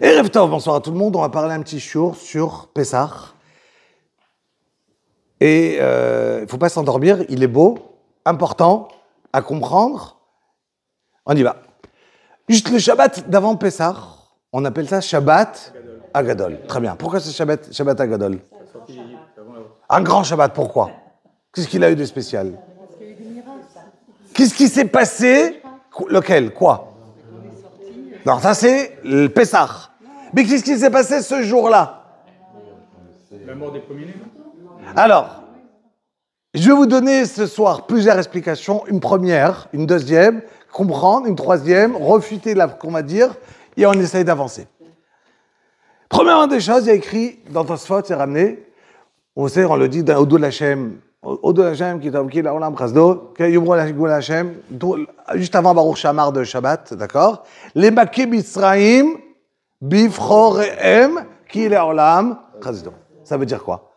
Erev Tov, bonsoir à tout le monde. On va parler un petit jour sur Pessah. Et il ne faut pas s'endormir, il est beau, important à comprendre. On y va. Juste le Shabbat d'avant Pessah, on appelle ça Shabbat Agadol. Très bien. Pourquoi c'est Shabbat Agadol? Un grand Shabbat, pourquoi? Qu'est-ce qu'il a eu de spécial? Qu'est-ce qui s'est passé? Lequel? Quoi? Non, ça c'est le Pessah. Mais qu'est-ce qui s'est passé ce jour-là? La mort des premiers-nés. Alors, je vais vous donner ce soir plusieurs explications. Une première, une deuxième, comprendre, une troisième, refuter qu'on va dire, et on essaye d'avancer. Premièrement des choses, il y a écrit dans Tosfot, c'est ramené, on sait, on le dit dans Odou Lachem, Odou Lachem qui est là, Olam Krasdo, Lachem, juste avant Baruch Shamar de Shabbat, d'accord? Les Maké Mitzraïm, Bifrorehem, qui est Olam Krasdo. Ça veut dire quoi?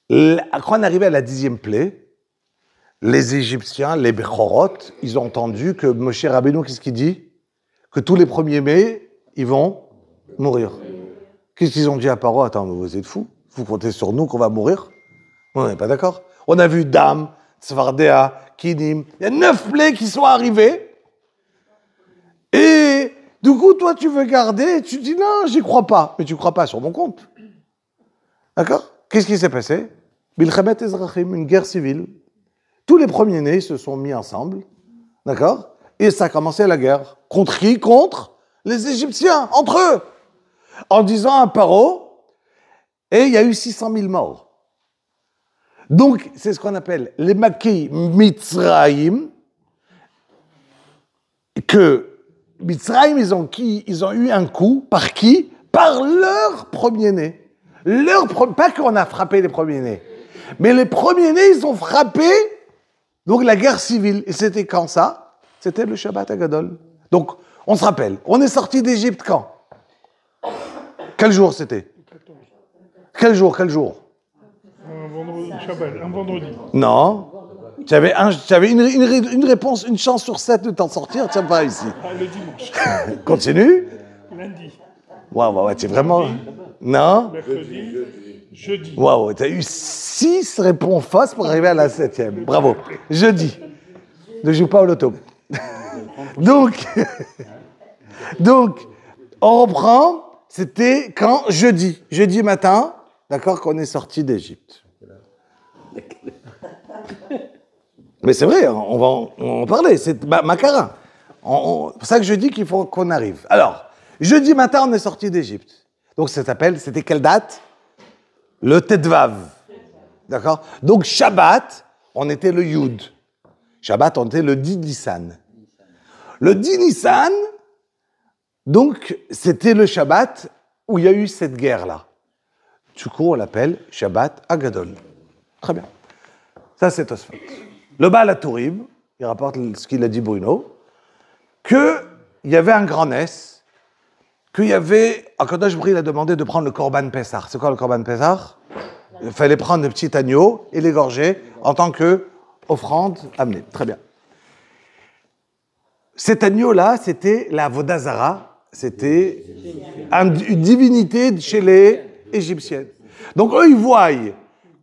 Quand on arrivait à la 10e plaie, les Égyptiens, les Bechorot, ils ont entendu que Moshe Rabbeinu, qu'est-ce qu'il dit? Que tous les premiers mai, ils vont mourir. Qu'est-ce qu'ils ont dit à Paro? Attends, mais vous êtes fous? Vous comptez sur nous qu'on va mourir? On n'est pas d'accord. On a vu Dam, Tzvardea, Kinim. Il y a 9 plaies qui sont arrivées. Et du coup, toi, tu veux garder, et tu dis non, j'y crois pas. Mais tu ne crois pas sur mon compte. D'accord? Qu'est-ce qui s'est passé? Bilchamet Ezrachim, une guerre civile. Tous les premiers-nés se sont mis ensemble. D'accord? Et ça a commencé la guerre. Contre qui? Contre les Égyptiens, entre eux. En disant à Paro, et il y a eu 600 000 morts. Donc, c'est ce qu'on appelle les Maké Mitzraïm, que Mitzraïm, ils ont eu un coup, par qui? Par leur premier-né. Pas qu'on a frappé les premiers-nés, mais les premiers-nés, ils ont frappé, donc la guerre civile. Et c'était quand ça? C'était le Shabbat Agadol. Donc, on se rappelle, on est sorti d'Égypte quand? Quel jour c'était? Quel jour? Un vendredi, Shabbat, un vendredi. Non. Tu avais une réponse, une chance sur 7 de t'en sortir, tiens pas ici. Ah, le dimanche. Continue. Lundi. Waouh, tu es vraiment... Non. Mercredi. Jeudi. Waouh, tu as eu 6 réponses fausses pour arriver à la 7e. Bravo. Jeudi. Ne joue pas au loto. Donc, on reprend. C'était quand? Jeudi. Jeudi matin, d'accord, qu'on est sorti d'Égypte. Mais c'est vrai, on va en parler. C'est Makara. C'est pour ça que je dis qu'il faut qu'on arrive. Alors, jeudi matin, on est sorti d'Égypte. Donc, c'était quelle date? Le Tetvav. D'accord? Donc, Shabbat, on était le Yud. Shabbat, on était le 10 Nissan. Le 10 Nissan, donc, c'était le Shabbat où il y a eu cette guerre-là. Du coup, on l'appelle Shabbat Agadol. Très bien. Ça, c'est Tosfot. Le Baal HaTurim, il rapporte ce qu'il a dit Bruno, qu'il y avait un grand Ness, qu'il y avait... Akadosh Bri, il a demandé de prendre le Korban Pessah. C'est quoi le Korban Pessah? Il fallait prendre le petit agneau et l'égorger en tant qu'offrande amenée. Très bien. Cet agneau-là, c'était la Vodazara, c'était une divinité chez les Égyptiennes. Donc eux, ils voient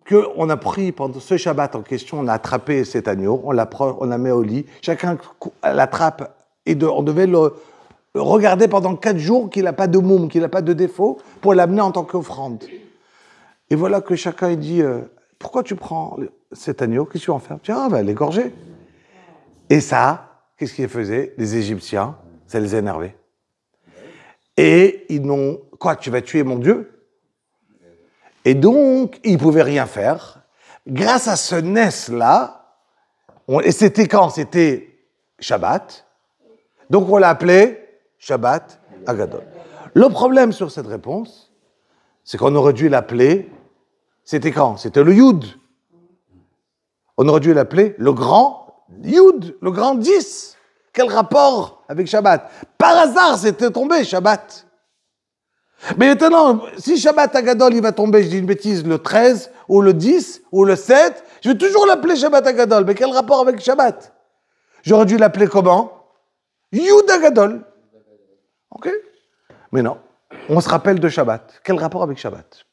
qu'on a pris, pendant ce Shabbat en question, on a attrapé cet agneau, on l'a mis au lit, chacun l'attrape, et on devait le regarder pendant 4 jours qu'il n'a pas de moum, qu'il n'a pas de défaut, pour l'amener en tant qu'offrande. Et voilà que chacun il dit, pourquoi tu prends cet agneau? Qu'est-ce que tu vas en faire? Tiens, on va l'égorger. Et ça, qu'est-ce qu'ils faisaient? Les Égyptiens, ça les énervait. Et ils n'ont... Quoi, tu vas tuer mon Dieu? Et donc, ils ne pouvaient rien faire. Grâce à ce Ness-là, et c'était quand? C'était Shabbat. Donc, on l'a appelé Shabbat Agadol. Le problème sur cette réponse, c'est qu'on aurait dû l'appeler... C'était quand? C'était le Yud. On aurait dû l'appeler le grand Yud, le grand 10. Quel rapport avec Shabbat? Par hasard, c'était tombé Shabbat. Mais maintenant, si Shabbat Agadol, il va tomber, je dis une bêtise, le 13, ou le 10, ou le 7, je vais toujours l'appeler Shabbat Agadol. Mais quel rapport avec Shabbat? J'aurais dû l'appeler comment? Yud Agadol. Ok? Mais non, on se rappelle de Shabbat. Quel rapport avec Shabbat?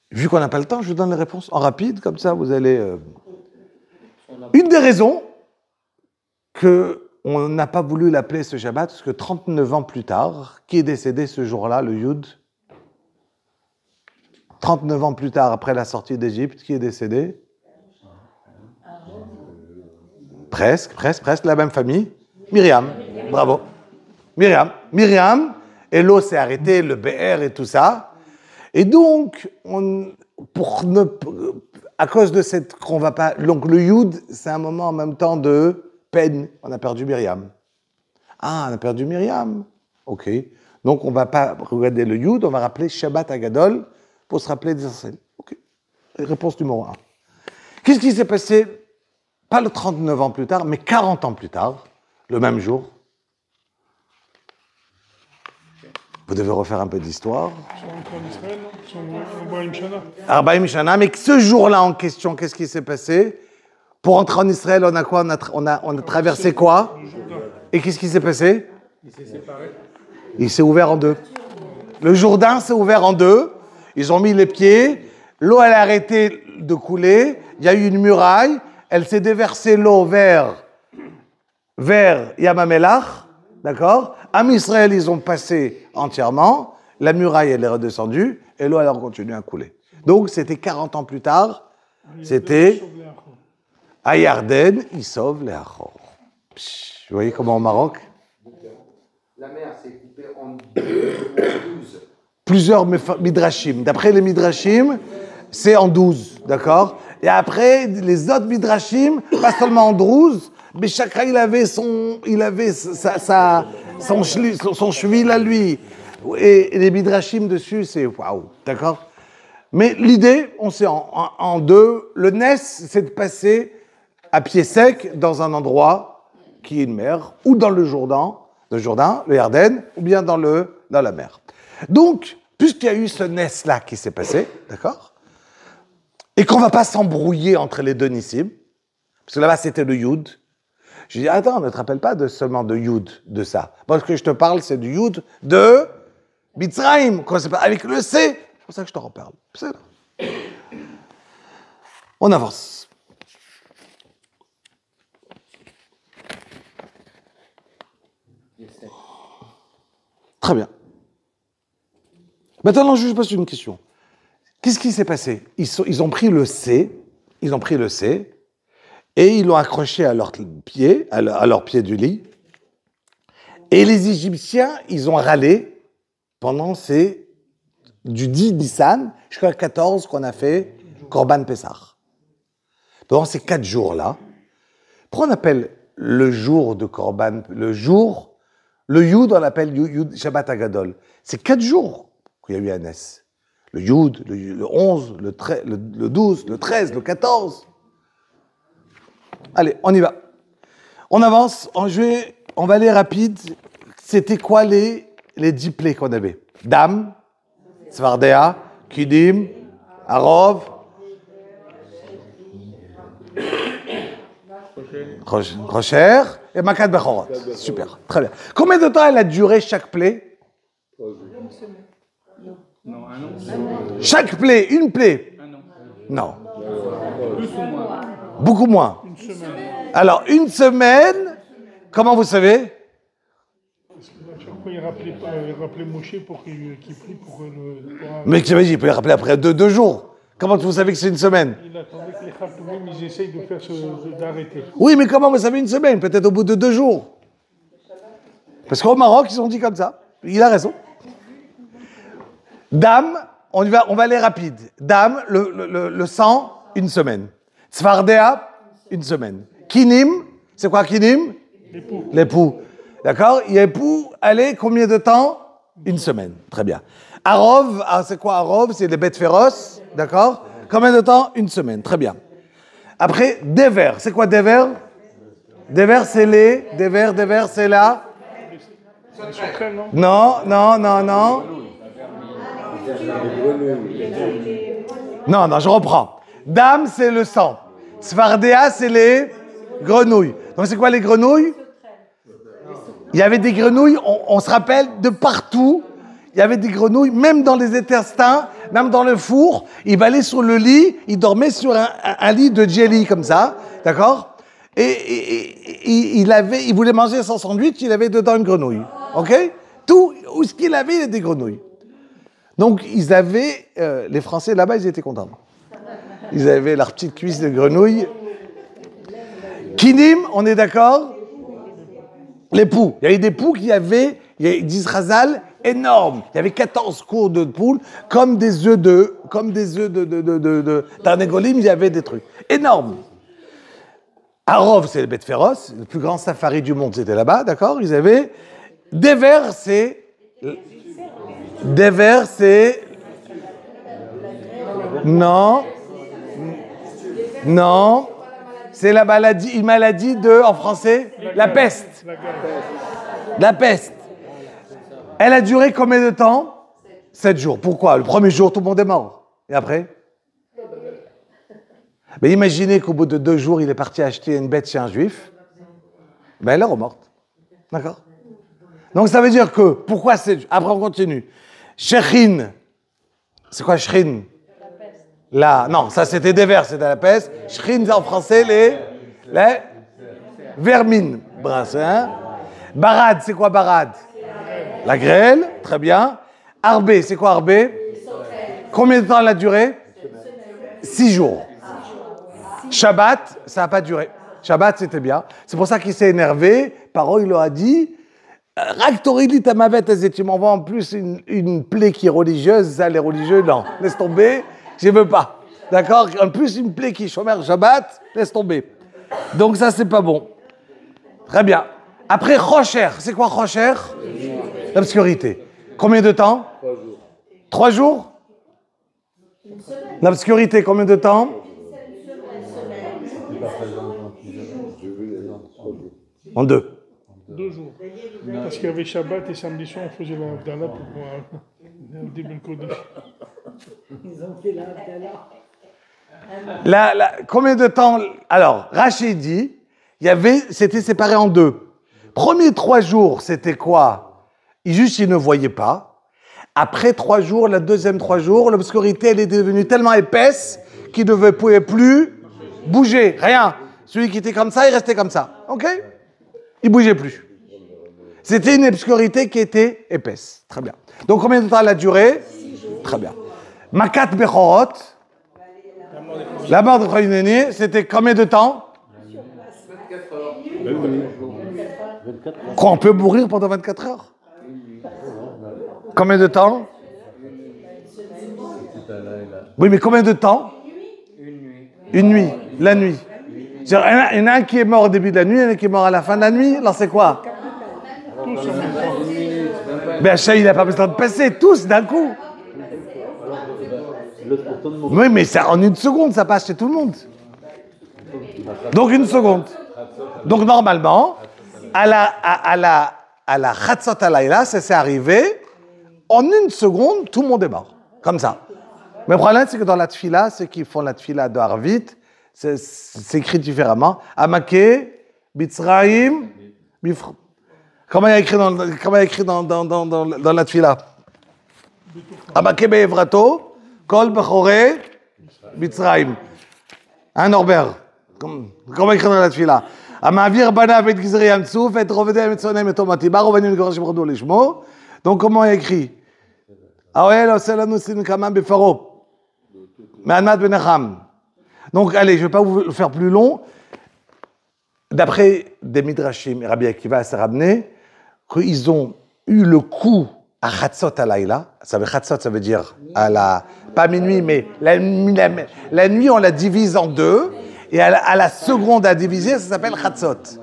Vu qu'on n'a pas le temps, je vous donne les réponses en rapide, comme ça vous allez... Une des raisons qu'on n'a pas voulu l'appeler ce Shabbat, parce que 39 ans plus tard, qui est décédé ce jour-là, le Yud? 39 ans plus tard, après la sortie d'Égypte, qui est décédé? Presque la même famille. Myriam, bravo. Myriam, et l'eau s'est arrêtée, le BR et tout ça. Et donc, à cause de cette qu'on va pas... Donc le Yud, c'est un moment en même temps de peine. On a perdu Myriam. Ah, on a perdu Myriam. Ok. Donc on va pas regarder le Yud, on va rappeler Shabbat Agadol pour se rappeler des essentiels. Ok. Réponse numéro 1. Qu'est-ce qui s'est passé, pas le 39 ans plus tard, mais 40 ans plus tard, le même jour? Vous devez refaire un peu d'histoire. Ils sont rentrés en Israël, non? Ils sont en Barim Shana. Arbaïm Shana, mais ce jour-là en question, qu'est-ce qui s'est passé? Pour entrer en Israël, on a quoi? On a traversé quoi? Et qu'est-ce qui s'est passé? Il s'est séparé. Il s'est ouvert en deux. Le Jourdain s'est ouvert en deux. Ils ont mis les pieds. L'eau, elle a arrêté de couler. Il y a eu une muraille. Elle s'est déversée l'eau vers Yamamelach. D'accord? Am Israël, ils ont passé entièrement. La muraille, elle est redescendue. Et l'eau, elle a continué à couler. Donc, c'était 40 ans plus tard. C'était à Yarden, ils sauvent les Achor. Vous voyez comment au Maroc? La mer s'est coupée en 12. Plusieurs midrashim. D'après les midrashim, c'est en 12, d'accord? Et après, les autres midrashim, pas seulement en 12, mais chacun, il avait son cheville à lui. Et les midrashim dessus, c'est waouh, d'accord? Mais l'idée, on sait en deux, le Nes, c'est de passer à pied sec dans un endroit qui est une mer, ou dans le Jourdain, le Yarden, ou bien dans la mer. Donc, puisqu'il y a eu ce Nes-là qui s'est passé, d'accord? Et qu'on ne va pas s'embrouiller entre les deux Nissim, parce que là-bas, c'était le Yud. Je dis, attends, ne te rappelle pas seulement de Yud, de ça. Moi, ce que je te parle, c'est du Yud de Mitzrayim, avec le C. C'est pour ça que je te reparle. On avance. Très bien. Maintenant, je vous pose une question. Qu'est-ce qui s'est passé? Ils ont pris le C, et ils l'ont accroché à leur pied, à leur pied du lit. Et les Égyptiens, ils ont râlé pendant du 10 Nissan jusqu'à 14 qu'on a fait Korban Pessah. Pendant ces 4 jours-là, pourquoi on appelle le jour de Korban, le Yud, on l'appelle Yud Shabbat Agadol. C'est 4 jours qu'il y a eu à Nes. Le Yud, le 11, le 12, le 13, le 14. Allez, on y va. On avance, on va aller rapide. C'était quoi les 10 plaies qu'on avait? Dam, Svardea, Kidim, Arov, Rocher et Makat Bechorot. Super, très bien. Combien de temps elle a duré chaque plaie? Non, un an. Chaque plaie, une plaie? Un an. Non. Plus ou moins. Beaucoup moins. Une semaine. Alors, une semaine, comment vous savez? Parce que chaque fois, il rappelait Moshe pour qu'il prie pour Mais tu m'as dit, il peut le rappeler après 2 jours. Comment vous savez que c'est une semaine? Il attendait que les Khartoumim, ils essayent d'arrêter. Oui, mais comment vous savez une semaine? Peut-être au bout de 2 jours. Parce qu'au Maroc, ils ont dit comme ça. Il a raison. Dame, on va aller rapide. Dame, le sang, une semaine. Tzfardea, une semaine. Kinim, c'est quoi Kinim? L'époux. L'époux. D'accord? L'époux, allez, combien de temps? Une semaine. Très bien. Arov, c'est quoi Arov? C'est les bêtes féroces. D'accord? Combien de temps? Une semaine. Très bien. Après, Dever. C'est quoi Dever? Dever, c'est Dever, c'est là. C'est secret, non? Non. Non, je reprends. Dame, c'est le sang. Svardea, c'est les grenouilles. Donc, c'est quoi les grenouilles? Il y avait des grenouilles, on se rappelle, de partout. Il y avait des grenouilles, même dans les intestins, même dans le four. Il allait sur le lit, il dormait sur un lit de jelly comme ça, d'accord? Et il voulait manger son sandwich, il avait dedans une grenouille, ok? Tout, où ce qu'il avait, il y avait des grenouilles. Donc, ils avaient, les Français là-bas, ils étaient contents. Ils avaient leur petite cuisse de grenouille. Kinim, on est d'accord? Les poux. Il y avait des poux qui avaient, disent Razal, énormes. Il y avait 14 cours de poules, comme des œufs d'Arnégolim, il y avait des trucs énormes. À Rov, c'est les bêtes féroces, le plus grand safari du monde, c'était là-bas, d'accord? Ils avaient des vers, non, c'est la maladie, une maladie en français, la peste. La peste. Elle a duré combien de temps? 7 jours. Pourquoi? Le premier jour, tout le monde est mort. Et après? Mais imaginez qu'au bout de 2 jours, il est parti acheter une bête chez un juif. Ben, elle est remorte. D'accord? Donc, ça veut dire que, pourquoi c'est... Après, on continue. Shechin. C'est quoi Shechin? Non, ça c'était des vers, c'était la peste. Shechin, en français, les vermines. Hein? Barad, c'est quoi Barad? La grêle, très bien. Arbé, c'est quoi Arbé? Combien de temps elle a duré? 6 jours. Shabbat, ça n'a pas duré. Shabbat, c'était bien. C'est pour ça qu'il s'est énervé. Paro, il leur a dit, Raktorili tamavet, tu m'envoies en plus une plaie qui est religieuse. Ça, les religieux, non. Laisse tomber, je veux pas. D'accord? En plus, une plaie qui est chômeur Shabbat, laisse tomber. Donc ça, c'est pas bon. Très bien. Après, Rocher, c'est quoi Rocher? L'obscurité. Combien de temps? 3 jours. 3 jours? L'obscurité, combien de temps? En 2. 2 jours. Parce qu'il y avait Shabbat et samedi soir, on faisait la Abdallah pour voir Dibn Kodesh. Ils ont fait la Abdallah. Combien de temps? Alors, Rachid dit, c'était séparé en 2. Premiers 3 jours, c'était quoi? Juste, ils ne voyaient pas. Après 3 jours, la deuxième 3 jours, l'obscurité, elle est devenue tellement épaisse qu'il ne pouvait plus bouger, rien. Celui qui était comme ça, il restait comme ça. OK? Il ne bougeait plus. C'était une obscurité qui était épaisse. Très bien. Donc, combien de temps elle a duré? 6 jours. Très bien. Makat Bechorot, la mort de Khoïneni, c'était combien de temps? 24 heures. Quoi, on peut mourir pendant 24 heures? Combien de temps? Oui, mais combien de temps? Une nuit. La nuit. Il y en a un qui est mort au début de la nuit, il y en a un qui est mort à la fin de la nuit. Alors c'est quoi? Ben, Hachem, il n'a pas besoin de passer, tous d'un coup. Oui, mais ça, en une seconde, ça passe chez tout le monde. Donc une seconde. Donc normalement, à la Chatzot Halayla, ça s'est arrivé, en une seconde, tout le monde est mort. Comme ça. Mais le problème, c'est que dans la tfila, ceux qui font la tfila de Harvit, c'est écrit différemment. Amake, Bitzraim, Bifr. Comment il y a écrit dans la tfila? Amake be'evrato, kol bechore, Bitzraim. Hein, Norbert? Comment il y a écrit dans la tfila? Amavir bana vet gizri yamtsouf, et rovedem et tsonem et tomatibar, ovanim gorash brodou lishmo. Donc, comment il y a écrit? Aoel oselanu sin kamam befaro. Me'anmat benacham. Donc, allez, je ne vais pas vous le faire plus long. D'après des Midrashim, Rabbi Akiva s'est ramené qu'ils ont eu le coup à Chatzot Halayla. Chatzot, ça veut dire pas minuit, mais la nuit, on la divise en 2. Et à la seconde à diviser, ça s'appelle Chatzot.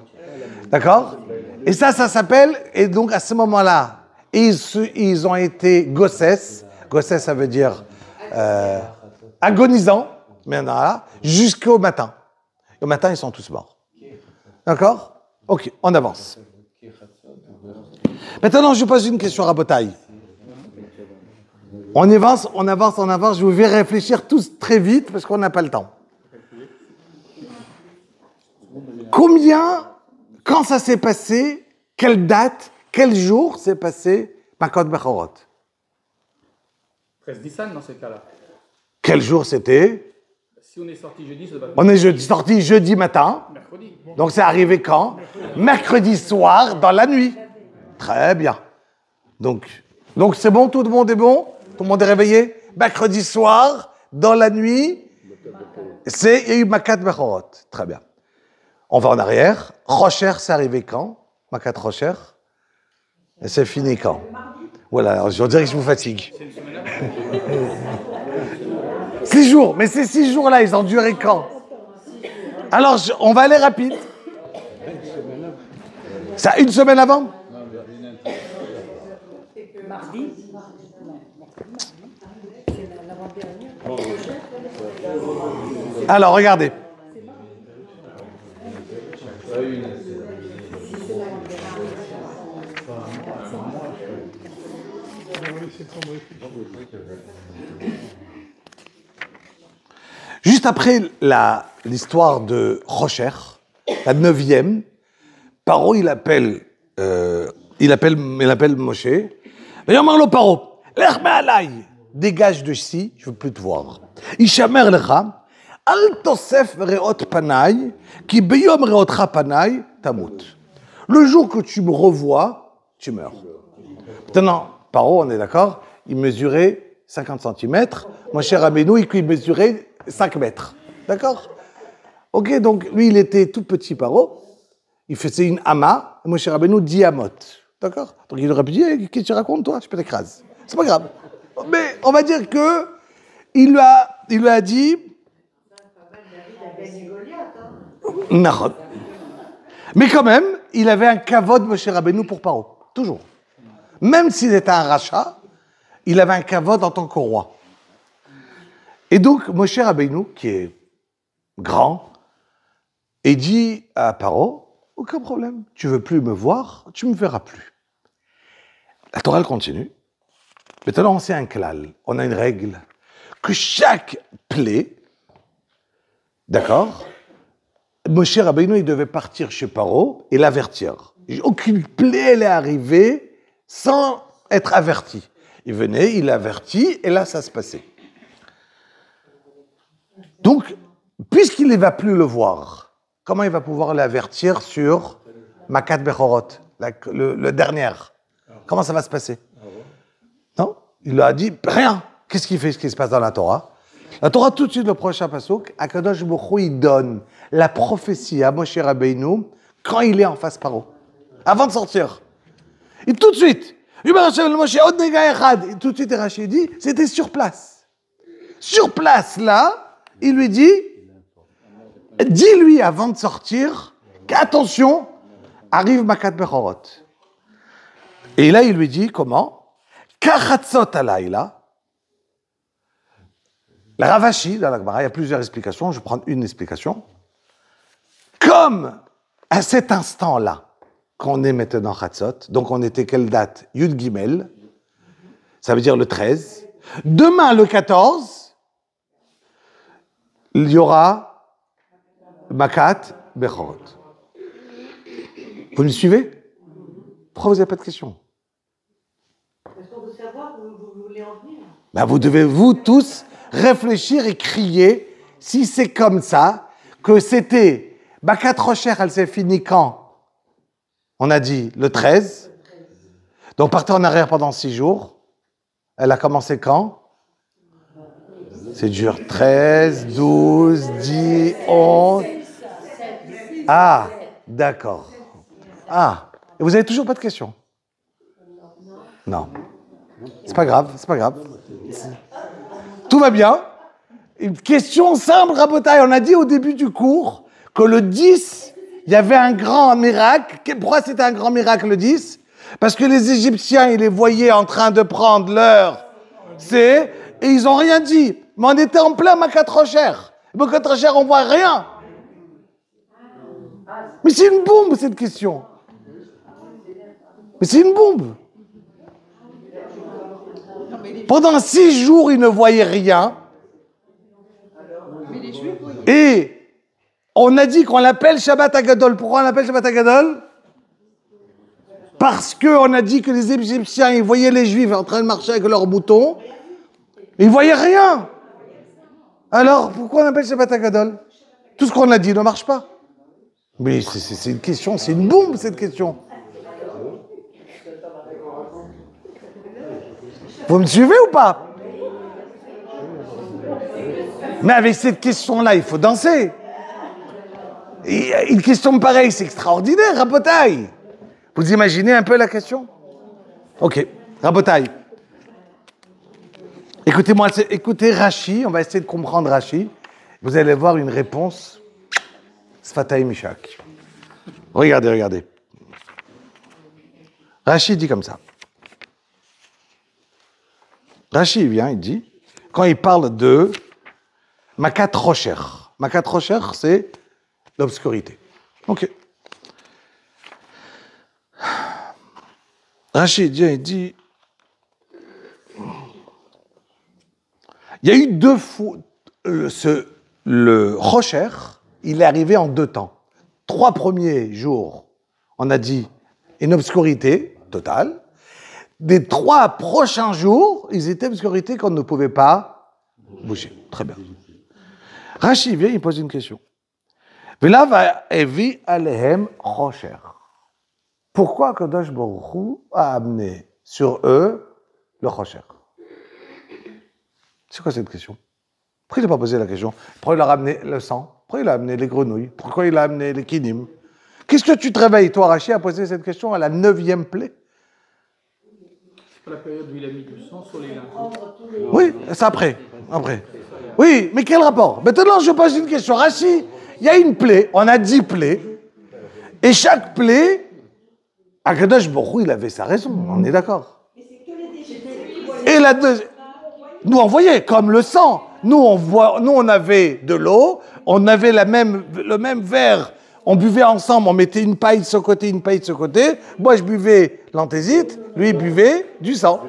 D'accord? Et ça s'appelle, et donc à ce moment-là, ils ont été Gosses. Gosses, ça veut dire agonisants. Maintenant, là, jusqu'au matin. Au matin, ils sont tous morts. D'accord? Ok, on avance. Maintenant, je pose une question à Botaï. On avance. Je vous vais réfléchir tous très vite parce qu'on n'a pas le temps. Combien, quand ça s'est passé, quelle date, quel jour s'est passé Makot Bechorot? 13 Nissan dans ces cas-là. Quel jour c'était? Si on est sorti jeudi, ça doit être On est sorti jeudi matin. mercredi. Donc c'est arrivé quand? Mercredi soir, dans la nuit. Très bien. Donc c'est bon, tout le monde est bon? Tout le monde est réveillé? Mercredi soir, dans la nuit, il y a eu Makat Bechorot. Très bien. On va en arrière. Rocher, c'est arrivé quand? Makat Rocher. Et c'est fini quand? Voilà, je dirais que je vous fatigue. 6 jours, mais ces 6 jours-là, ils ont duré quand? Alors, on va aller rapide. Ça, une semaine avant? Mardi. C'est l'avant-dernière. Alors, regardez. Juste après l'histoire de Rocher, la 9e, Paro, il appelle Moshe. Yomar Paro, l'ech me'alai, dégage de ici, je veux plus te voir. Ishamer lecha, al tosef reot panai, ki beyom reotcha panai, tamut. Le jour que tu me revois, tu meurs. Maintenant, Paro, on est d'accord, il mesurait 50 cm, Moshe Rabbeinu, il mesurait 5 mètres. D'accord? Ok, donc lui, il était tout petit Paro. Il faisait une ama, et Moshe Rabbeinu 10 amot. D'accord? Donc il aurait pu dire, qu'est-ce que tu racontes, toi? Je peux t'écraser. C'est pas grave. Mais on va dire que il lui a dit. Non. Mais quand même, il avait un kavod Moshe Rabbeinu pour Paro. Toujours. Même s'il était un rachat, il avait un kavod en tant que roi. Et donc, Moshe Rabbeinu, qui est grand, et dit à Paro, aucun problème, tu veux plus me voir, tu me verras plus. La Torah elle continue. Maintenant, on sait un klal, on a une règle, que chaque plaie, d'accord, Moshe Rabbeinu, il devait partir chez Paro et l'avertir. Aucune plaie, elle est arrivée sans être averti. Il venait, il l'avertit, et là, ça se passait. Donc, puisqu'il ne va plus le voir, comment il va pouvoir l'avertir sur Makat Bechorot, le dernier? Comment ça va se passer? Non? Il lui a dit rien. Qu'est-ce qu'il fait, ce qui se passe dans la Torah? La Torah, tout de suite, le prochain passouk, Akadosh Baruch Hu, il donne la prophétie à Moshe Rabbeinu quand il est en face Paro, avant de sortir. Et tout de suite, et tout de suite, Rachid dit, c'était sur place. Sur place, là, il lui dit, dis-lui avant de sortir qu'attention, arrive Makat Bechorot. Et là, il lui dit comment? Kachatzot alayla. La Ravashi, dans la Gemara, il y a plusieurs explications, je vais prendre une explication. Comme à cet instant-là, qu'on est maintenant Chatzot, donc on était quelle date? Yud Gimel, ça veut dire le 13. Demain, le 14, il y aura Makat Bechorot. Vous me suivez? Pourquoi vous n'avez pas de questions? Parce qu'on veut savoir où vous voulez en venir. Ben vous devez, vous tous, réfléchir et crier si c'est comme ça, que c'était Makat Rocher, elle s'est finie quand? On a dit le 13. Donc partez en arrière pendant 6 jours. Elle a commencé quand? C'est dur. 13, 12, 10, 11. Ah, d'accord. Ah, et vous n'avez toujours pas de questions? Non. C'est pas grave, c'est pas grave. Tout va bien. Une question simple, Rabotai. On a dit au début du cours que le 10, il y avait un grand miracle. Pourquoi c'était un grand miracle le 10? Parce que les Égyptiens, ils les voyaient en train de prendre leur et ils n'ont rien dit. Mais on était en plein Makat Rocher. Makat Rocher, on voit rien. Mais c'est une bombe, cette question. Mais c'est une bombe. Pendant 6 jours, ils ne voyaient rien. Et on a dit qu'on l'appelle Shabbat Hagadol. Pourquoi on l'appelle Shabbat Hagadol? parce qu'on a dit que les Égyptiens, ils voyaient les Juifs en train de marcher avec leurs boutons, ils voyaient rien. Alors, pourquoi on appelle Shabbat Hagadol? Tout ce qu'on a dit ne marche pas. Mais c'est une question, c'est une bombe, cette question. Vous me suivez ou pas? Mais avec cette question-là, il faut danser. Et une question pareille, c'est extraordinaire, Rabotaï. Vous imaginez un peu la question? Ok, Rabotaï. Écoutez-moi, écoutez Rashi, on va essayer de comprendre Rashi. Vous allez voir une réponse. Sfataï Mishak. Regardez, regardez. Rashi dit comme ça. Rashi vient, il dit, quand il parle de Makat Rocher. Makat Rocher, c'est l'obscurité. Ok. Rashi vient, il dit, il y a eu 2 fois, le Rocher, il est arrivé en 2 temps. 3 premiers jours, on a dit une obscurité totale. Des 3 prochains jours, ils étaient obscurité qu'on ne pouvait pas bouger. Très bien. Rashi vient, il pose une question. Vela evi alehem rocher. Pourquoi Kadosh Baruch Hu a amené sur eux le rocher? C'est quoi cette question? Pourquoi il n'a pas posé la question? Pourquoi il a amené le sang? Pourquoi il a amené les grenouilles? Pourquoi il a amené les kinim? Qu'est-ce que tu te réveilles, toi, Rashi, à poser cette question à la 9e plaie? C'est pas la période où il a mis du sang sur les linteaux. Oui, c'est après. Oui, mais quel rapport? Maintenant, je pose une question. Rashi, il y a une plaie, on a 10 plaies, et chaque plaie, Akadosh Baruch Hu, il avait sa raison, on est d'accord. Et la deuxième, nous on voyait comme le sang. Nous on avait de l'eau, on avait le même verre, on buvait ensemble, on mettait une paille de ce côté, une paille de ce côté. Moi je buvais l'anthésite, lui il buvait du sang.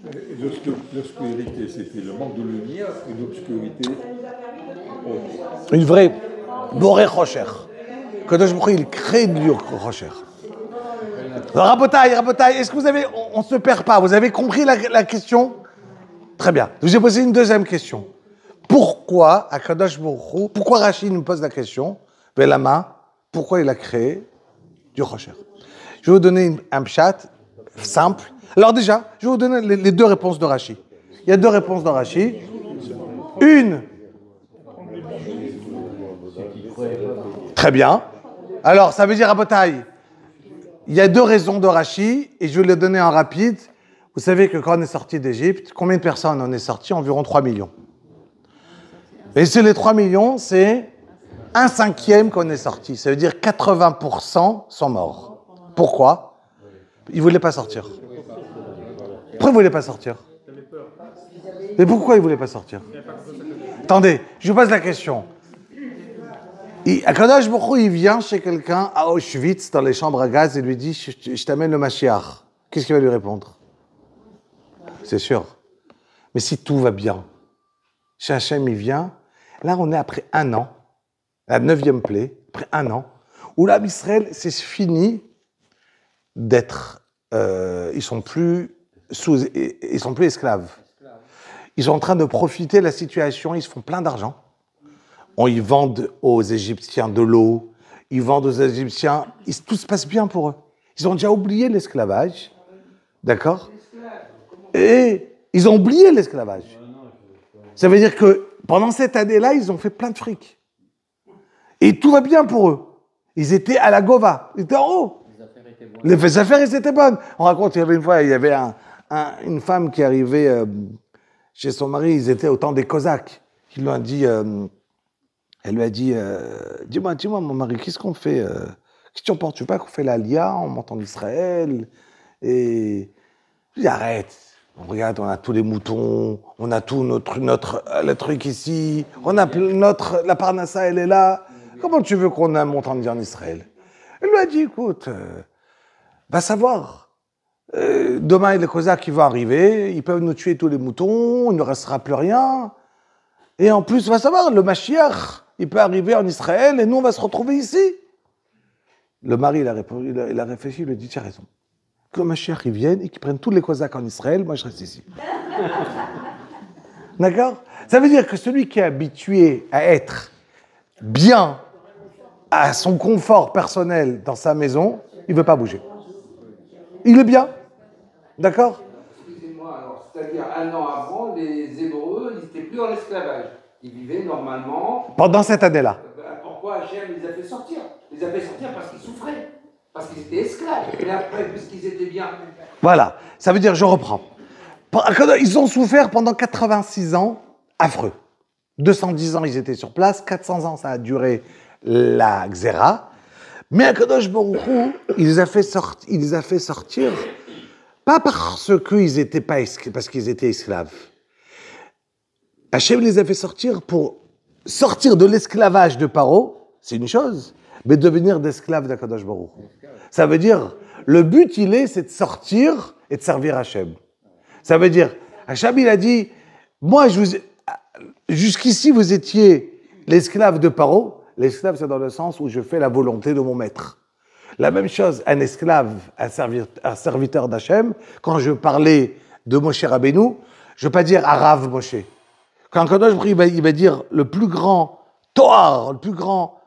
L'obscurité, c'était le manque de lumière, une obscurité. Une vraie Boré Rocher. Kadosh Baruch Hu, il crée du Rocher. Rabotaï, est-ce que vous avez... On ne se perd pas, vous avez compris la question? Très bien. Je vous ai posé une deuxième question. Pourquoi, à Kadosh Baruch Hu, pourquoi Rachid nous pose la question, Velama, pourquoi il a créé du Rocher? Je vais vous donner un pshat simple. Alors déjà, je vais vous donner les 2 réponses de Rachid. Il y a 2 réponses de Rachid. Une. Très bien. Alors, ça veut dire à Botaï, il y a 2 raisons de Rachid, et je vais les donner en rapide. Vous savez que quand on est sorti d'Égypte, combien de personnes on est sorti? Environ 3 millions. Et sur les 3 millions, c'est 1/5 qu'on est sorti. Ça veut dire 80% sont morts. Pourquoi? Ils ne voulaient pas sortir. Pourquoi ils ne voulaient pas sortir? Mais pourquoi ils ne voulaient pas sortir? Attendez, je vous pose la question. Akadosh Baruch Hu, il vient chez quelqu'un à Auschwitz, dans les chambres à gaz, et lui dit, je t'amène le Mashiach. Qu'est-ce qu'il va lui répondre? C'est sûr. Mais si tout va bien, chez Hachem, il vient, là on est après 1 an, la 9e plaie, après 1 an, où là, Israël, c'est fini d'être... ils sont plus esclaves. Ils sont en train de profiter de la situation, ils se font plein d'argent. Ils vendent aux Égyptiens de l'eau, ils vendent aux Égyptiens, tout se passe bien pour eux. Ils ont déjà oublié l'esclavage, d'accord? Et ils ont oublié l'esclavage. Ça veut dire que pendant cette année-là, ils ont fait plein de fric. Et tout va bien pour eux. Ils étaient à la Gova, ils étaient en haut. Les affaires, elles étaient bonnes. On raconte, il y avait une fois, il y avait une femme qui arrivait chez son mari, ils étaient au temps des Cosaques. Ils lui ont dit... Elle lui a dit, dis-moi, mon mari, qu'est-ce qu'on fait? Qu'est-ce que tu en penses? Tu veux pas qu'on fait l'Alia, on monte en Israël? Et je dis, arrête. Regarde, on a tous les moutons, on a tout le truc ici, on a la Parnassa, elle est là. Comment tu veux qu'on monte en Israël? Elle lui a dit, écoute, va savoir. Demain, les Cosaques qui vont arriver, ils peuvent nous tuer tous les moutons, il ne restera plus rien. Et en plus, va savoir, le Mashiach, il peut arriver en Israël et nous, on va se retrouver ici. Le mari, il a réfléchi, il lui a dit, tu as raison. Que Mashiach, il vienne et qu'il prenne tous les Cosaques en Israël, moi je reste ici. D'accord? Ça veut dire que celui qui est habitué à être bien à son confort personnel dans sa maison, il ne veut pas bouger. Il est bien. D'accord? Excusez-moi, alors, c'est-à-dire un an avant, les Hébreux, ils n'étaient plus en esclavage. Ils vivaient normalement. Pendant cette année-là. Pourquoi Hachem les a fait sortir? Ils les a fait sortir parce qu'ils souffraient, parce qu'ils étaient esclaves. Et après, puisqu'ils étaient bien. Voilà. Ça veut dire, je reprends. Ils ont souffert pendant 86 ans, affreux. 210 ans, ils étaient sur place. 400 ans, ça a duré la Xéra. Mais Akadosh Baruch Hu, il les a fait sortir, pas parce qu'ils étaient pas parce qu'ils étaient esclaves. Hachem les a fait sortir pour sortir de l'esclavage de Paro, c'est une chose, mais devenir d'esclaves d'Akadosh Baruch Hu. Ça veut dire, le but, c'est de sortir et de servir Hachem. Ça veut dire, Hachem, il a dit, moi, jusqu'ici, vous étiez l'esclave de Paro. L'esclave, c'est dans le sens où je fais la volonté de mon maître. La même chose, un esclave, un serviteur d'Hachem, quand je parlais de Moshe Rabbeinu, je ne veux pas dire Arav Moshe. Quand Kadosh il va dire le plus grand Toar, le plus grand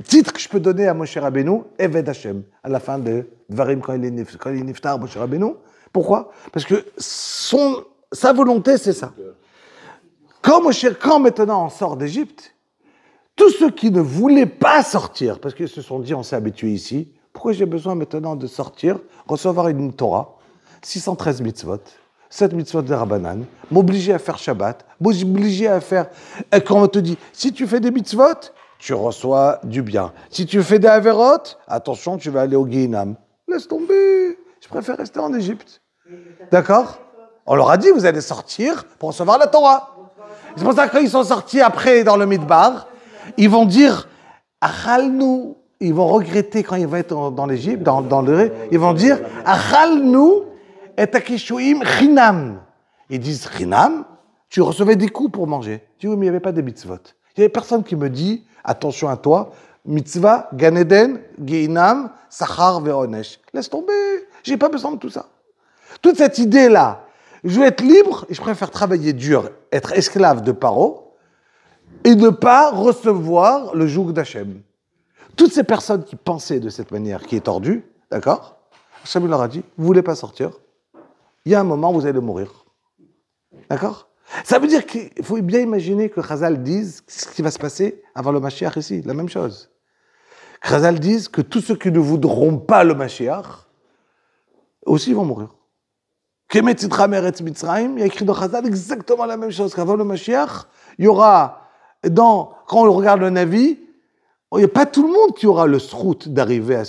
titre que je peux donner à Moshe Rabbeinu, Eved Hachem, à la fin de Dvarim, quand il est niftar, Moshe Rabbeinu. Pourquoi? Parce que sa volonté, c'est ça. Quand maintenant on sort d'Égypte, tous ceux qui ne voulaient pas sortir, parce qu'ils se sont dit, on s'est habitué ici, pourquoi j'ai besoin maintenant de sortir, recevoir une Torah, 613 mitzvot, 7 mitzvot de Rabbanan, m'obliger à faire Shabbat, m'obliger à faire... Et quand on te dit, si tu fais des mitzvot, tu reçois du bien. Si tu fais des averot, attention, tu vas aller au Guéhinam. Laisse tomber, je préfère rester en Égypte. D'accord? On leur a dit, vous allez sortir pour recevoir la Torah. C'est pour ça que quand ils sont sortis après dans le Midbar, ils vont dire, Achalnu, ils vont regretter quand ils vont être dans l'Égypte, ils vont dire, Achalnu et akishuim chinam. Ils disent, chinam, tu recevais des coups pour manger. Je dis, oui, mais il n'y avait pas de mitzvot. Il n'y avait personne qui me dit, attention à toi, mitzvah, Ganeden, Geinam, Sachar, Veronesh. Laisse tomber, j'ai pas besoin de tout ça. Toute cette idée-là, je veux être libre et je préfère travailler dur, être esclave de Paro, et ne pas recevoir le joug d'Hachem. Toutes ces personnes qui pensaient de cette manière, qui est tordue, d'accord? Hachem leur a dit, vous ne voulez pas sortir, il y a un moment où vous allez mourir. D'accord? Ça veut dire qu'il faut bien imaginer que Chazal dise ce qui va se passer avant le Mashiach ici, la même chose. Chazal dise que tous ceux qui ne voudront pas le Mashiach, aussi vont mourir. Kemet Tzidra Meretz Mitzrayim, il y a écrit dans Chazal exactement la même chose, qu'avant le Mashiach, il y aura... quand on regarde le Navi, il n'y a pas tout le monde qui aura le srout d'arriver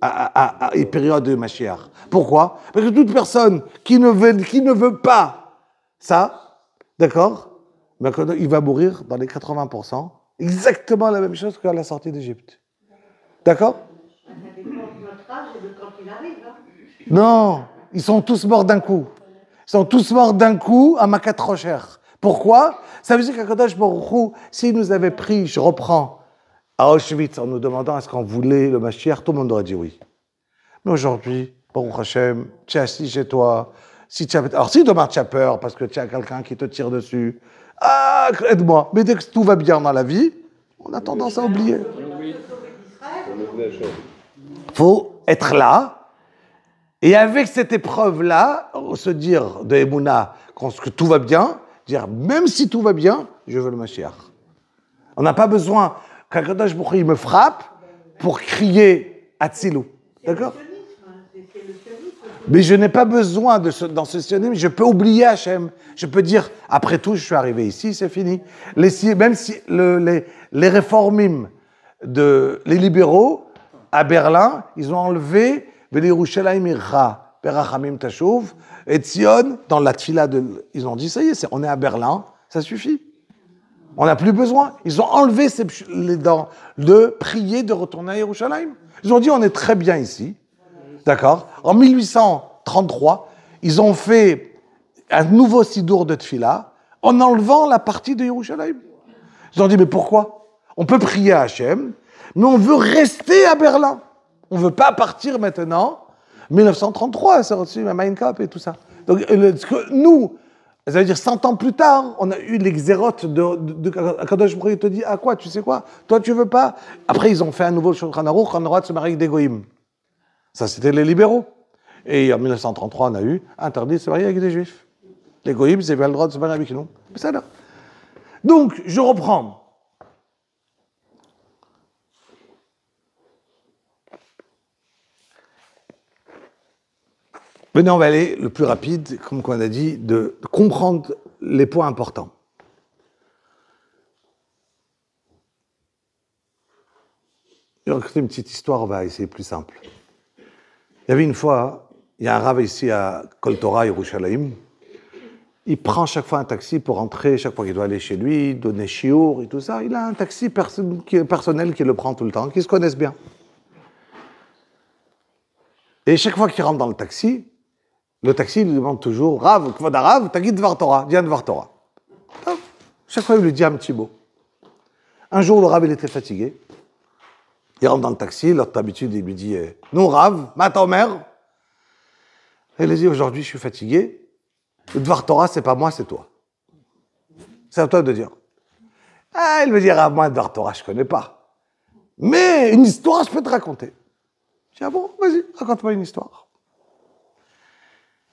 à une période de Mashiach. Pourquoi? Parce que toute personne qui ne veut pas ça, d'accord, ben, il va mourir dans les 80%, exactement la même chose qu'à la sortie d'Égypte. D'accord? Ça dépend de notre âge et de quand il arrive. Hein. Non, ils sont tous morts d'un coup. Ils sont tous morts d'un coup à Makat Rocher. Pourquoi? Ça veut dire qu'Akadosh Baruch Hu, s'il nous avait pris, je reprends, à Auschwitz en nous demandant est-ce qu'on voulait le Mashiach, tout le monde aurait dit oui. Mais aujourd'hui, Baruch Hashem, tu es assis chez toi. Alors si demain tu as peur parce que tu as quelqu'un qui te tire dessus, aide-moi. Mais dès que tout va bien dans la vie, on a tendance à oublier. Il faut être là. Et avec cette épreuve-là, se dire de Emouna que tout va bien, dire même si tout va bien, je veux le Mashiach. On n'a pas besoin qu'Akadosh Baruch Hu me frappe pour crier Atzilou. D'accord? C'est le sionisme. Mais je n'ai pas besoin dans ce sionisme, je peux oublier Hachem. Je peux dire, après tout, je suis arrivé ici, c'est fini. Même si les réformim, les libéraux, à Berlin, ils ont enlevé V'l'Yerushalayim ircha, Berachamim tashuv, et Tzion, dans la tfila, ils ont dit, ça y est, on est à Berlin, ça suffit. On n'a plus besoin. Ils ont enlevé de prier de retourner à Yerushalayim. Ils ont dit, on est très bien ici. D'accord? En 1833, ils ont fait un nouveau sidour de tfila en enlevant la partie de Yerushalayim. Ils ont dit, mais pourquoi? On peut prier à Hachem, Mais on veut rester à Berlin. On ne veut pas partir maintenant. 1933, c'est reçu Mein Kampf et tout ça. Donc, nous, ça veut dire 100 ans plus tard, on a eu les xérotes de Akadosh Baruch Hu, il te dit, ah quoi, tu sais quoi, toi tu veux pas. Après, ils ont fait un nouveau Shulchan Aruch, on a le droit de se marier avec des goïms. Ça, c'était les libéraux. Et en 1933, on a eu interdit de se marier avec des juifs. Les goïms, ils avaient le droit de se marier avec nous. C'est ça, là. Donc, je reprends. Maintenant, on va aller le plus rapide, comme on a dit, de comprendre les points importants. Je vais raconter une petite histoire, on va essayer plus simple. Il y avait une fois, il y a un rav ici à Kol Torah, Yerushalayim. Il prend chaque fois un taxi pour rentrer, chaque fois qu'il doit aller chez lui, donner shiur et tout ça. Il a un taxi personnel qui le prend tout le temps, qui se connaissent bien. Et chaque fois qu'il rentre dans le taxi lui demande toujours « Rav, Kvod Rav, t'as dit Dvar Torah, viens Dvar Torah. » Chaque fois, il lui dit un petit mot. Un jour, le Rav, il était fatigué. Il rentre dans le taxi, l'autre d'habitude, il lui dit « Non, Rav, ma ta mère. » Il lui dit « Aujourd'hui, je suis fatigué. Le Dvar Torah, c'est pas moi, c'est toi. C'est à toi de dire. » Ah, il me dit « Rav, moi, Dvar Torah, je connais pas. Mais une histoire, je peux te raconter. » Je dis « Ah bon, vas-y, raconte-moi une histoire. »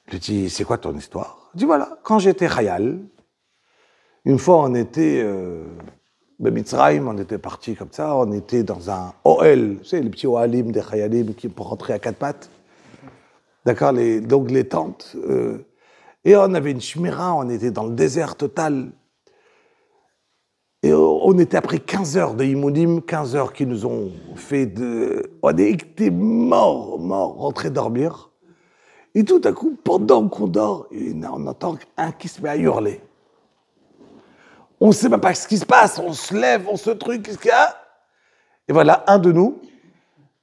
Je lui dis, c'est quoi ton histoire? Je dis, voilà, quand j'étais Chayal, une fois on était Mitzrayim, on était partis comme ça, on était dans un OL, tu sais, les petits Ohalim des Chayalim qui pour rentrer à quatre pattes. D'accord, donc les tentes. Et on avait une shmira, on était dans le désert total. Et on était après 15 heures de Imoudim, 15 heures qui nous ont fait de... On était morts, rentrés dormir. Et tout à coup, pendant qu'on dort, on entend un qui se met à hurler. On ne sait même pas ce qui se passe, on se lève, on se truc, qu'est-ce qu'il y a? Et voilà, un de nous,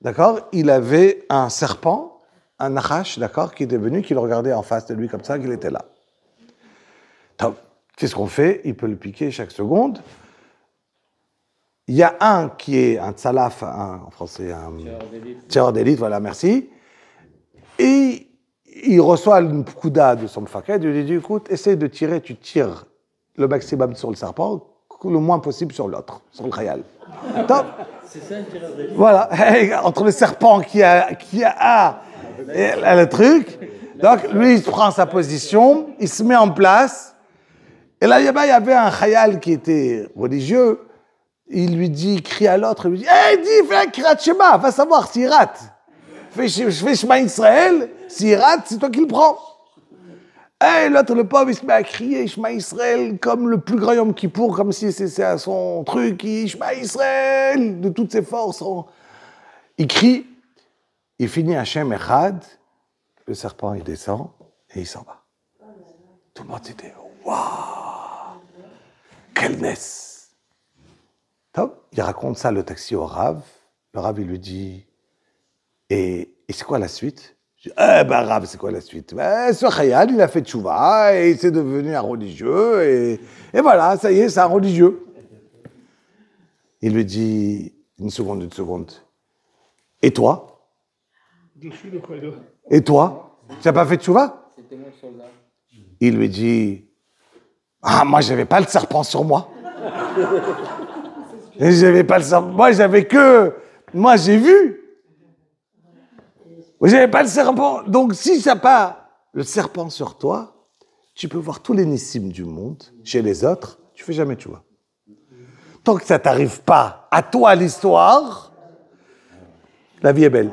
d'accord, il avait un serpent, un nachash, d'accord, qui était venu, qui le regardait en face de lui comme ça, qu'il était là. Donc, qu'est-ce qu'on fait? Il peut le piquer chaque seconde. Il y a un qui est un tsalaf, en français, un tireur d'élite, voilà, merci. Et il reçoit une kouda de son mfaked, il lui dit, écoute, essaye de tirer, tu tires le maximum sur le serpent, le moins possible sur l'autre, sur le khayal. Top. C'est ça, un tireur d'élite. Voilà, entre le serpent qui a le truc, donc lui, il prend sa position, il se met en place, et là, il y avait un khayal qui était religieux, il lui dit, il crie à l'autre, il lui dit, hey, dis, fais un kirat shema, va savoir s'il rate. Je fais Shema Israël, s'il rate, c'est toi qui le prends. Et l'autre, le pauvre, il se met à crier Shema Israël comme le plus grand Yom Kippour, comme si c'est à son truc, il Shema Israël, de toutes ses forces. Il crie, il finit Hashem Echad, le serpent, il descend, et il s'en va. Tout le monde était, waouh, quelle naisse. Top. Il raconte ça, le taxi au Rav. Le Rav, il lui dit, et c'est quoi la suite? Je dis, Rav, c'est quoi la suite? Ce Khayal, il a fait tchouva, et c'est devenu un religieux, et voilà, ça y est, c'est un religieux. Il lui dit, une seconde. Et toi? Je suis le Khayal. Et toi? Tu n'as pas fait tchouva? C'était mon soldat. Il lui dit, ah, moi, j'avais pas le serpent sur moi. J'avais pas le serpent. Moi, j'ai vu. J'avais pas le serpent. Donc, si tu n'as pas le serpent sur toi, tu peux voir tous les nissim du monde. Chez les autres, tu fais jamais tchouva. Tant que ça t'arrive pas à toi l'histoire, la vie est belle.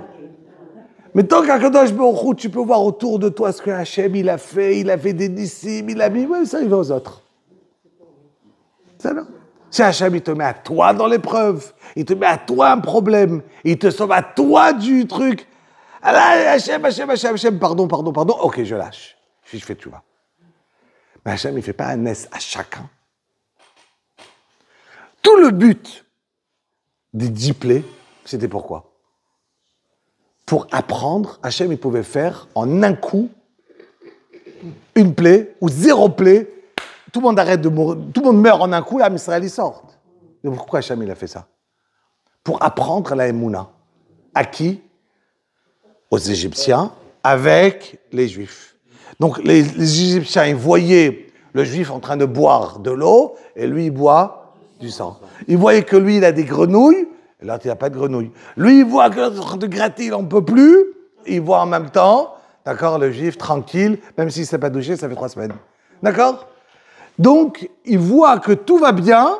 Mais tant qu'à Kadosh Baruch Hu, tu peux voir autour de toi ce que Hachem il a fait des nissim, il a mis, ouais, ça arrive aux autres. Ça non. Si Hachem il te met à toi dans l'épreuve, il te met à toi un problème, il te sauve à toi du truc. Allah, Hachem, pardon, ok, je lâche. Je fais tchouva. Mais Hachem, il ne fait pas un nes à chacun. Tout le but des 10 plaies, c'était pourquoi? Pour apprendre, Hachem, il pouvait faire en un coup une plaie ou 0 plaie. Tout le monde arrête de mourir, tout le monde meurt en un coup et Am Israël, il sort. Mais pourquoi Hachem, il a fait ça? pour apprendre la Emouna. À qui? Aux Égyptiens, avec les Juifs. Donc les Égyptiens, ils voyaient le Juif en train de boire de l'eau, et lui, il boit du sang. Ils voyaient que lui, il a des grenouilles, et l'autre, il n'a pas de grenouilles. Lui, il voit que l'autre est en train de gratter, il n'en peut plus, il voit en même temps, d'accord, le Juif, tranquille, même s'il ne s'est pas douché, ça fait 3 semaines. D'accord? Donc, il voit que tout va bien,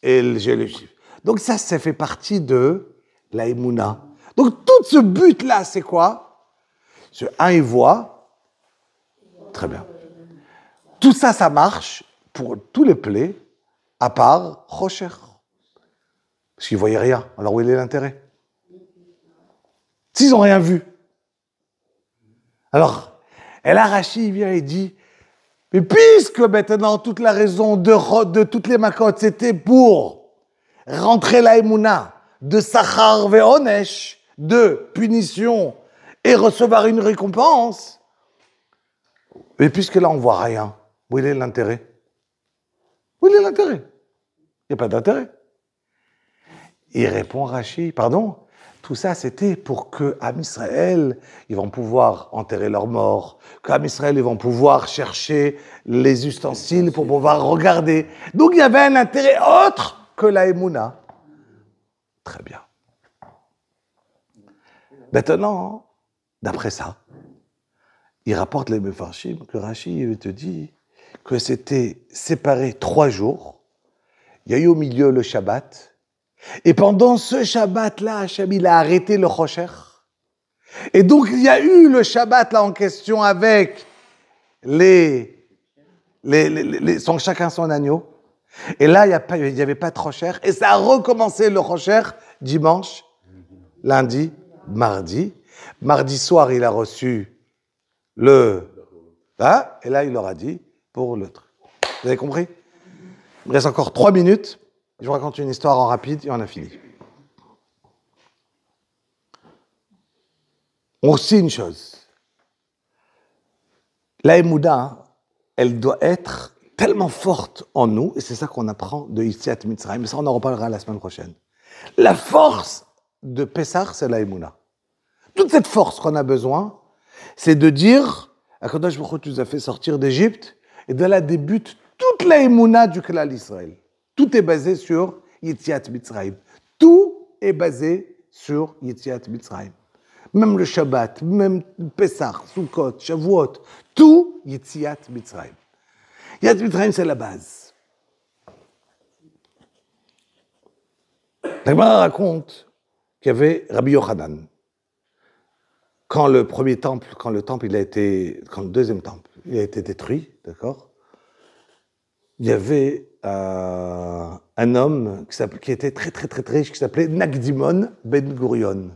et j'ai le Juif. Donc ça fait partie de la Emouna. Donc tout ce but-là, c'est quoi? Il voit, très bien. Tout ça, ça marche pour tous les plaies, à part Rocher. Parce qu'ils ne voyaient rien. Alors où est l'intérêt? S'ils n'ont rien vu. Alors, et là, Rachi vient et dit, mais puisque maintenant toute la raison de toutes les makotes, c'était pour rentrer la Emouna, de Sachar ve'onesh, de punition, et recevoir une récompense, mais puisque là on ne voit rien, où est l'intérêt? Où est l'intérêt? Il n'y a pas d'intérêt. Il répond Rachi, pardon, tout ça c'était pour que Am Israël, ils vont pouvoir enterrer leurs morts, qu'Am Israël, ils vont pouvoir chercher les ustensiles pour pouvoir regarder. Donc il y avait un intérêt autre que la Emouna. Très bien. Maintenant, d'après ça, il rapporte les Mefarshim que Rachi te dit que c'était séparé 3 jours. Il y a eu au milieu le Shabbat. Et pendant ce Shabbat-là, Hachem, il a arrêté le Rocher. Et donc, il y a eu le Shabbat là en question avec chacun son agneau. Et là, il n'y avait pas de Rocher. Et ça a recommencé le Rocher dimanche, lundi, mardi. Mardi soir, il a reçu le... Hein, et là, il leur a dit pour le truc. Vous avez compris? Il me reste encore 3 minutes. Je vous raconte une histoire en rapide et on a fini. On sait une chose. La Emouna, elle doit être tellement forte en nous, et c'est ça qu'on apprend de Yetziat Mitzrayim, mais ça on en reparlera la semaine prochaine. La force de Pessah, c'est la Emouna. Toute cette force qu'on a besoin, c'est de dire, Akadosh Baruch Hu, tu nous as fait sortir d'Égypte, et de là débute toute la Emouna du Klal Israël. Tout est basé sur Yetziat Mitzrayim. Tout est basé sur Yetziat Mitzrayim. Même le Shabbat, même Pessah, Sukkot, Shavuot, tout Yetziat Mitzrayim. Yetziat Mitzrayim, c'est la base. La Gemara raconte qu'il y avait Rabbi Yochanan. Quand le deuxième temple, il a été détruit, d'accord? Il y avait un homme qui était très, très, très, très riche, qui s'appelait Nakdimon Ben Gurion.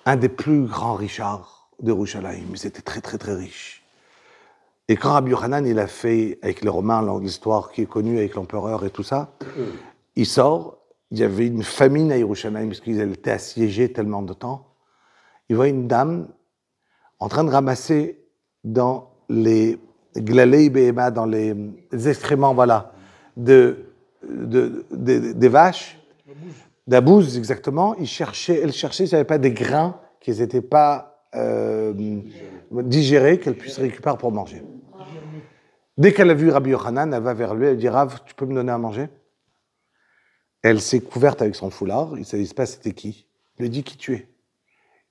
Un des plus grands richards de Yerushalayim. Mais c'était très, très, très riche. Et quand Rabbi Yochanan, il a fait, avec les Romains, l'histoire qui est connue avec l'empereur et tout ça, il sort, il y avait une famine à Yerushalayim, parce qu'ils étaient assiégés tellement de temps. Il voit une dame en train de ramasser dans les glalei behema, dans les excréments, voilà, des vaches, de la bouse, exactement. Elle cherchait s'il n'y avait pas des grains qui n'étaient pas digérés, qu'elle puisse récupérer pour manger. Dès qu'elle a vu Rabbi Yochanan, elle va vers lui, elle dit, Rav, tu peux me donner à manger? Elle s'est couverte avec son foulard, il ne savait pas c'était qui. Il lui dit, qui tu es?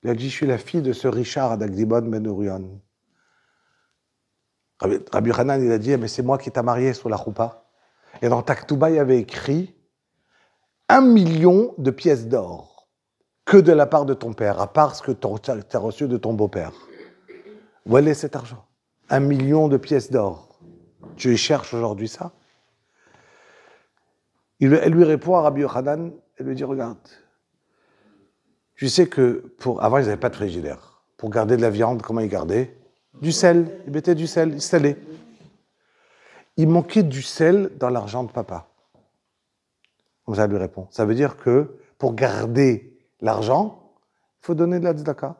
Il a dit, je suis la fille de ce Richard Adagdibon Ben Urion. Rabbi Yochanan, il a dit, mais c'est moi qui t'a marié sous la choupa. Et dans Taktouba, il y avait écrit 1 million de pièces d'or, que de la part de ton père, à part ce que tu as reçu de ton beau-père. Où est cet argent? 1 million de pièces d'or. Tu cherches aujourd'hui ça? Elle lui répond à Rabbi Yochanan, elle lui dit, regarde, tu sais que avant, ils n'avaient pas de frigidaire. Pour garder de la viande, comment ils gardaient? Du sel. Ils mettaient du sel, ils salaient. Il manquait du sel dans l'argent de papa. Comme ça, elle lui répond. Ça veut dire que pour garder l'argent, il faut donner de la tzedaka.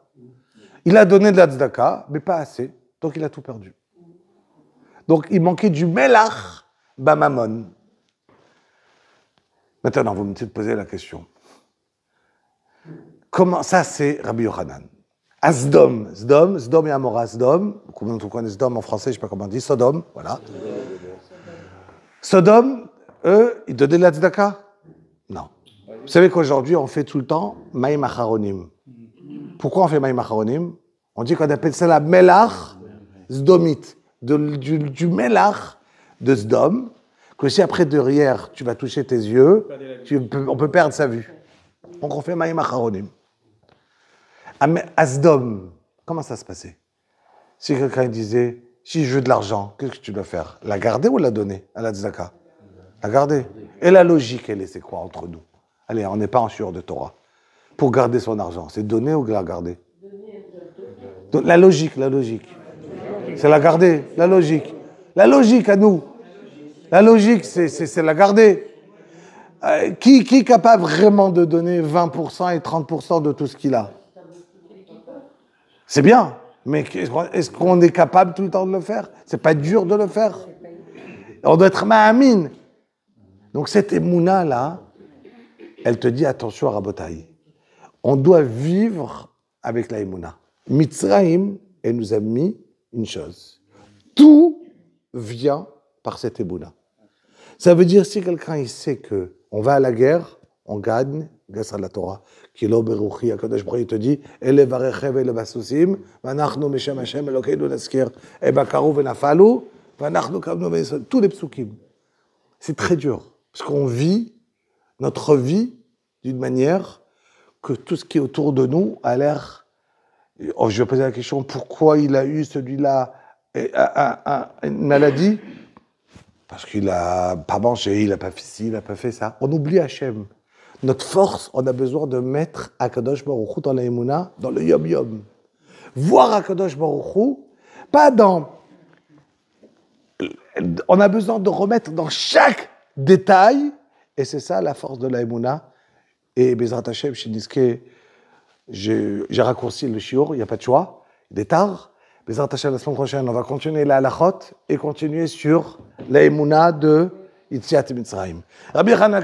Il a donné de la tzedaka, mais pas assez. Donc, il a tout perdu. Donc, il manquait du melach bamamon. Maintenant, vous me posez la question. Comment ça, c'est Rabbi Yochanan. À Sdom et Amora, Sdom, comment on connaît Sdom en français, je ne sais pas comment on dit, Sodome, voilà. Sodome, eux, ils donnaient de la tzedaka? Non. Vous savez qu'aujourd'hui, on fait tout le temps Maïm Acharonim. Pourquoi on fait Maïm Acharonim? On dit qu'on appelle ça la Melach Sdomite, du Melach de Sdom, que si après derrière, tu vas toucher tes yeux, on peut perdre sa vue. Donc on fait Maïm Acharonim. À Sdom, comment ça se passait? Si quelqu'un disait, si je veux de l'argent, qu'est-ce que tu dois faire? La garder ou la donner à la tzedaka? La garder. Et la logique, elle est, c'est quoi entre nous? Allez, on n'est pas en sueur de Torah. Pour garder son argent, c'est donner ou la garder? Donc, la logique. C'est la garder, la logique. La logique à nous. La logique, c'est la garder. Qui est capable vraiment de donner 20% et 30% de tout ce qu'il a? C'est bien, mais est-ce qu'on est capable tout le temps de le faire? C'est pas dur de le faire. On doit être ma'amin. Donc cette émouna-là, elle te dit attention à Rabotaï. On doit vivre avec la émouna. Mitzraïm, elle nous a mis une chose. Tout vient par cette émouna. Ça veut dire si quelqu'un il sait que on va à la guerre, on gagne grâce à la Torah. Kilo beruchi, Akadosh Baruch Hu te dit, ele varechev ele basusim, vanachnu meshem Hashem Elokeinu naskir, e bakaru venafalu, vanachnu kamnu veisod. Tous les psukim. C'est très dur, parce qu'on vit notre vie d'une manière que tout ce qui est autour de nous a l'air. Oh, je vais poser la question, pourquoi il a eu celui-là une maladie? Parce qu'il n'a pas mangé, il n'a pas fait ci, il n'a pas fait ça. On oublie Hachem. Notre force, on a besoin de mettre Akadosh Baruch Hu dans la Emouna, dans le Yom-Yom. Voir Akadosh Baruch Hu, pas dans... On a besoin de remettre dans chaque détail, et c'est ça la force de la Emouna. Et Bezrat Hashem, j'ai raccourci le shiur, il n'y a pas de choix, il est tard. Bezrat Hashem, la semaine prochaine, on va continuer la halachot et continuer sur la Emouna de Yetziat Mitzrayim. Rabbi Yochanan